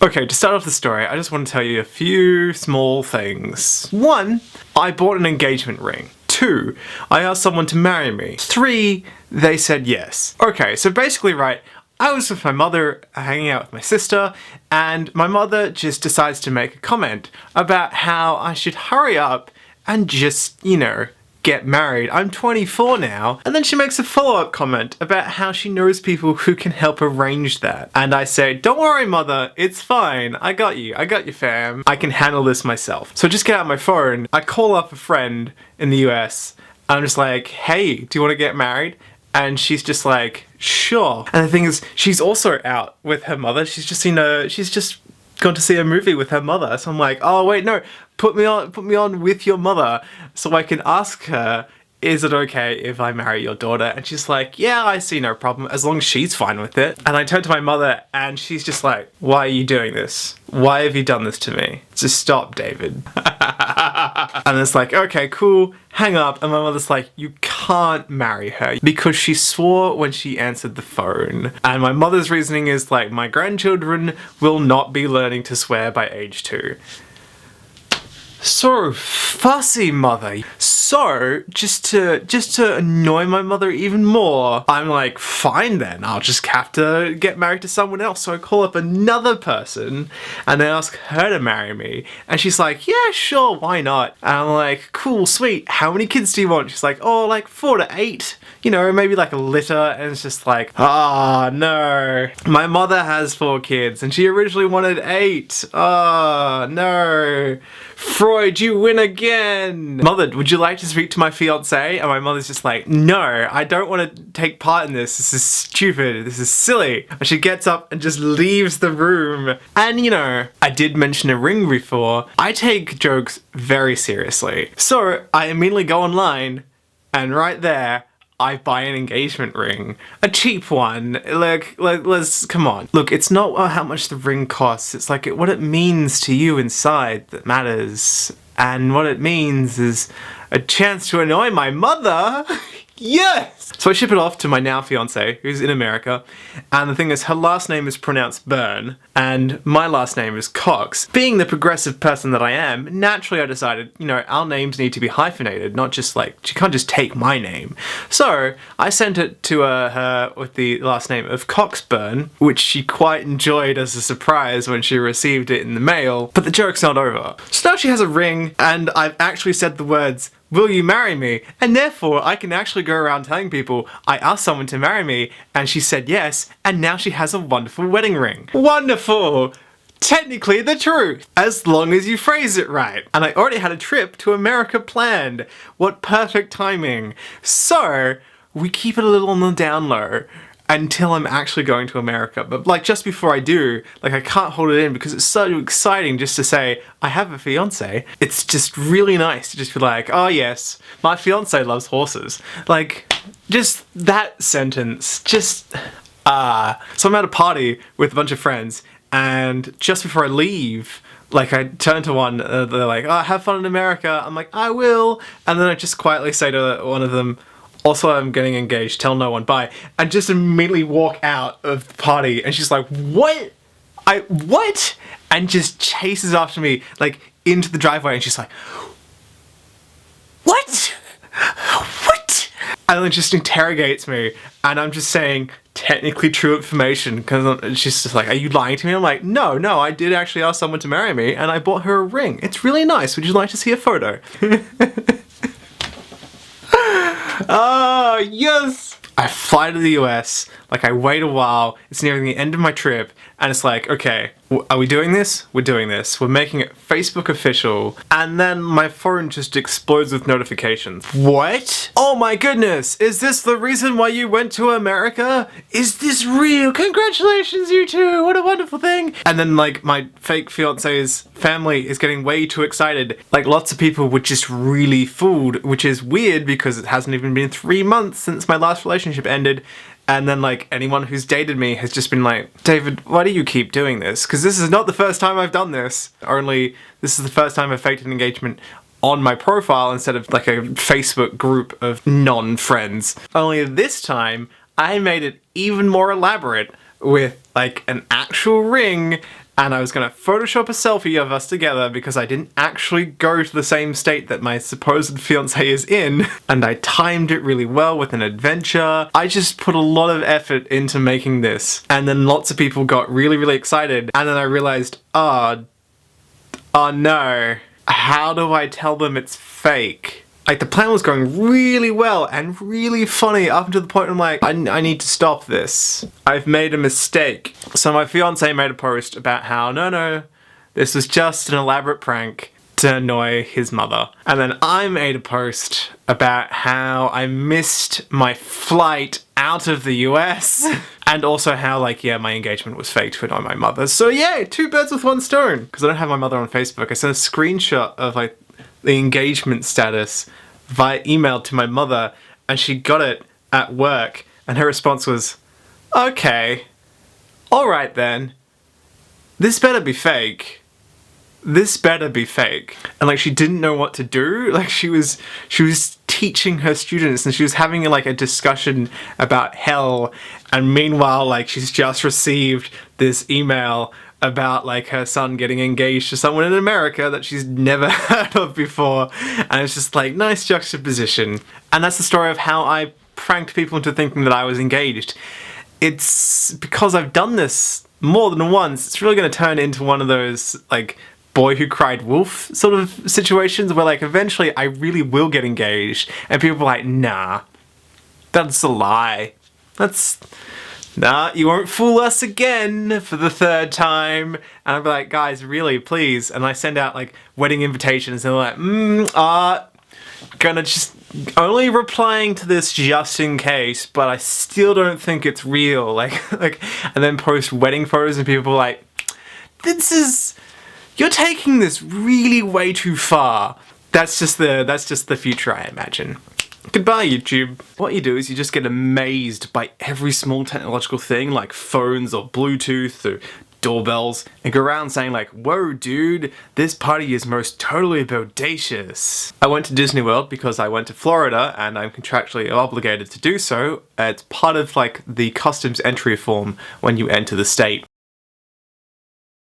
Okay, to start off the story, I just want to tell you a few small things. 1, I bought an engagement ring. 2, I asked someone to marry me. 3, they said yes. Okay, so basically, right, I was with my mother hanging out with my sister, and my mother just decides to make a comment about how I should hurry up and just, get married. I'm 24 now. And then she makes a follow-up comment about how she knows people who can help arrange that. And I say, don't worry, mother, it's fine. I got you, fam. I can handle this myself. So I just get out my phone, I call up a friend in the US, and I'm just like, hey, do you want to get married? And she's just like, sure. And the thing is, she's also out with her mother. She's just gone to see a movie with her mother. So I'm like, oh wait, no, put me on with your mother so I can ask her, is it okay if I marry your daughter? And she's like, yeah, I see no problem, as long as she's fine with it. And I turn to my mother and she's just like, why are you doing this? Why have you done this to me? Just stop, David. And it's like, okay, cool, hang up. And my mother's like, you can't marry her because she swore when she answered the phone. And my mother's reasoning is like, my grandchildren will not be learning to swear by age 2. So fussy, mother. So, just to annoy my mother even more, I'm like, fine then, I'll just have to get married to someone else. So I call up another person and I ask her to marry me. And she's like, yeah, sure, why not? And I'm like, cool, sweet, how many kids do you want? She's like, oh, like 4 to 8. Maybe like a litter. And it's just like, no. My mother has 4 kids and she originally wanted 8. No. Freud, you win again! Mother, would you like to speak to my fiance? And my mother's just like, no, I don't want to take part in this. This is stupid. This is silly. And she gets up and just leaves the room. And I did mention a ring before. I take jokes very seriously. So I immediately go online and right there, I buy an engagement ring. A cheap one. Let's, come on. Look, it's not how much the ring costs. It's like what it means to you inside that matters. And what it means is a chance to annoy my mother. Yes! So I ship it off to my now fiance, who's in America, and the thing is, her last name is pronounced Byrne, and my last name is Cox. Being the progressive person that I am, naturally I decided, our names need to be hyphenated, not just she can't just take my name. So I sent it to her with the last name of Cox Byrne, which she quite enjoyed as a surprise when she received it in the mail, but the joke's not over. So now she has a ring, and I've actually said the words, will you marry me? And therefore, I can actually go around telling people I asked someone to marry me and she said yes, and now she has a wonderful wedding ring. Wonderful! Technically the truth, as long as you phrase it right. And I already had a trip to America planned. What perfect timing. So, we keep it a little on the down low until I'm actually going to America. But just before I do, I can't hold it in because it's so exciting just to say, I have a fiance. It's just really nice to just be like, oh yes, my fiance loves horses. Just that sentence, So I'm at a party with a bunch of friends, and just before I leave, I turn to one, they're like, oh, have fun in America. I'm like, I will. And then I just quietly say to one of them, also, I'm getting engaged, tell no one, bye. And just immediately walk out of the party. And she's like, what? What? And just chases after me, into the driveway. And she's like, what? What? And then just interrogates me. And I'm just saying technically true information. Because she's just like, are you lying to me? I'm like, no, I did actually ask someone to marry me. And I bought her a ring. It's really nice. Would you like to see a photo? Oh, yes! I fly to the US, I wait a while, it's nearing the end of my trip, and it's like, okay, are we doing this? We're doing this. We're making it Facebook official. And then my phone just explodes with notifications. What? Oh my goodness! Is this the reason why you went to America? Is this real? Congratulations, you two! What a wonderful thing! And then, my fake fiance's family is getting way too excited. Lots of people were just really fooled, which is weird because it hasn't even been 3 months since my last relationship ended. And then, anyone who's dated me has just been like, David, why do you keep doing this? Because this is not the first time I've done this. Only, this is the first time I've faked an engagement on my profile instead of, a Facebook group of non-friends. Only this time, I made it even more elaborate with, an actual ring and I was gonna Photoshop a selfie of us together because I didn't actually go to the same state that my supposed fiance is in, and I timed it really well with an adventure. I just put a lot of effort into making this, and then lots of people got really, really excited, and then I realized, oh no, how do I tell them it's fake? Like, the plan was going really well and really funny up to the point I'm like, I need to stop this. I've made a mistake. So my fiance made a post about how, no, this was just an elaborate prank to annoy his mother. And then I made a post about how I missed my flight out of the US. And also how, like, yeah, my engagement was fake to annoy my mother. So yeah, 2 birds with 1 stone. Because I don't have my mother on Facebook. I sent a screenshot of, like, the engagement status via email to my mother, and she got it at work, and her response was, okay, alright then, this better be fake. This better be fake. And like, she didn't know what to do. Like, she was teaching her students, and she was having like a discussion about hell, and meanwhile, like, she's just received this email about like her son getting engaged to someone in America that she's never heard of before, and it's just like, nice juxtaposition. And that's the story of how I pranked people into thinking that I was engaged. It's because I've done this more than once, it's really going to turn into one of those like boy who cried wolf sort of situations where like eventually I really will get engaged and people are like, nah, that's a lie. Nah, you won't fool us again for the 3rd time. And I'll be like, guys, really, please. And I send out like wedding invitations and they're like, gonna just only replying to this just in case, but I still don't think it's real. Like, and then post wedding photos and people are like, you're taking this really way too far. That's just the future I imagine. Goodbye, YouTube. What you do is you just get amazed by every small technological thing like phones or Bluetooth or doorbells and go around saying like, whoa dude, this party is most totally bodacious. I went to Disney World because I went to Florida and I'm contractually obligated to do so. It's part of like the customs entry form when you enter the state.